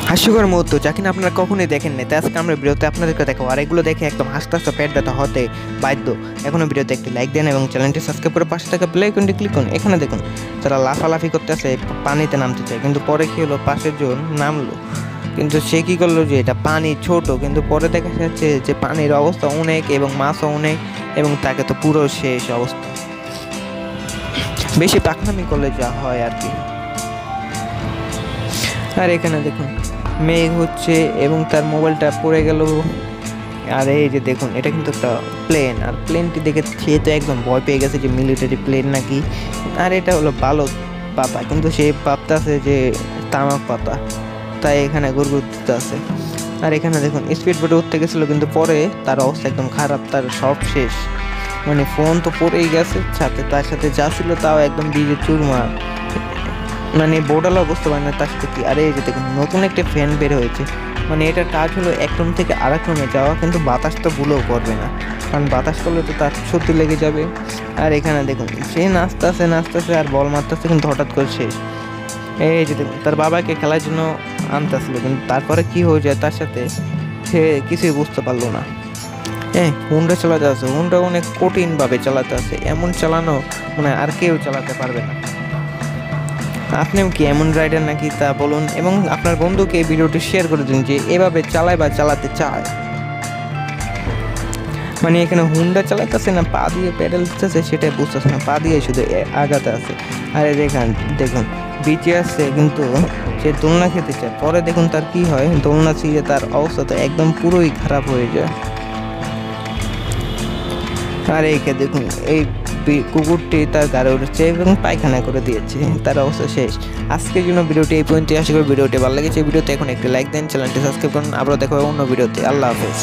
হাস্যকর মুহূর্ত যা কিনা আপনারা কখনোই দেখেন নাই, তাই আজকে আমরা ভিডিওতে আপনাদেরকে দেখাবো। আর এগুলো দেখে একদম হাসতে হাসতে পেট ব্যথা হতে বাধ্য। এখনো ভিডিওতে একটি লাইক দেন এবং চ্যানেলটি সাবস্ক্রাইব করে পাশে থাকা বেল আইকনটি ক্লিক করুন। এখানে দেখুন তারা লাফালাফি করতে আসে, পানিতে নামতে চায়, কিন্তু পরে কি হলো, পাশের জন নামলো, কিন্তু সে কী করলো যে এটা পানি ছোট, কিন্তু পরে দেখা যাচ্ছে যে পানির অবস্থা অনেক এবং মাছও অনেক, এবং তাকে তো পুরো শেষ অবস্থা। বেশি পাকনামি করলে যা হয় আর কি। আর এখানে দেখুন মেঘ হচ্ছে এবং তার মোবাইলটা পড়ে গেল। আর এই যে দেখুন এটা কিন্তু একটা প্লেন, আর প্লেনটি দেখে সে তো একদম ভয় পেয়ে গেছে যে মিলিটারি প্লেন নাকি। আর এটা হলো ভালো পাতা, কিন্তু সে ভাবতেছে যে তামাক পাতা, তাই এখানে গুড়গুড়তে আছে। আর এখানে দেখুন স্পিড বোটে উঠতে গেছিলো, কিন্তু পরে তার অবস্থা একদম খারাপ, তার সব শেষ, মানে ফোন তো পড়েই গেছে, সাথে তার সাথে যা ছিল তাও একদম ডিজে চুরমার, মানে বোর্ডালা বুঝতে পারে না তার সাথে কি। আর এই যে দেখুন নতুন একটা ফ্যান বের হয়েছে, মানে এটার কাজ হলো এক রুম থেকে আরেক রুমে যাওয়া, কিন্তু বাতাস তো ভুলেও করবে না, কারণ বাতাস করলে তো তার সত্যি লেগে যাবে। আর এখানে দেখুন সে নাচতেছে আর বল মারতেছে, কিন্তু হঠাৎ করে শেষ। এই যে দেখুন তার বাবাকে খেলার জন্য আনতেছিল, কিন্তু তারপরে কি হয়ে যায় তার সাথে, সে কিছুই বুঝতে পারলো না। হুন্ডা চালাতে আছে, হুন্ডা অনেক কঠিনভাবে চালাতে আছে, এমন চালানো মানে আর কেউ চালাতে পারবে না। আপনিও কি এমন রাইডার নাকি তা বলুন, এবং আপনার বন্ধুকে এই ভিডিওটি শেয়ার করে দিন যে এভাবে চালায় বা চালাতে চায়। মানে এখানে হুন্ডা চালাতেছে না পা দিয়ে প্যাডেল দিতেছে সেটাই বুঝতেছে না, পা দিয়ে শুধু আগাতে আছে। আরে দেখুন বিচে আসছে, কিন্তু সে দোলনা খেতে চায়, পরে দেখুন তার কি হয়, দোলনা ছিঁড়ে তার অবস্থা তো একদম পুরোই খারাপ হয়ে যায়। আর এইকে দেখুন এই কুকুরটি তার গাড়ি উঠেছে এবং পায়খানা করে দিয়েছে, তার অবস্থা শেষ। আজকের জন্য ভিডিওটি এই পর্যন্ত। আশা করি ভিডিওটি ভালো লেগেছে। ভিডিওতে এখন একটি লাইক দেন, চ্যানেলটি সাবস্ক্রাইব করুন। আবারও দেখা হবে অন্য ভিডিওতে। আল্লাহ হাফেজ।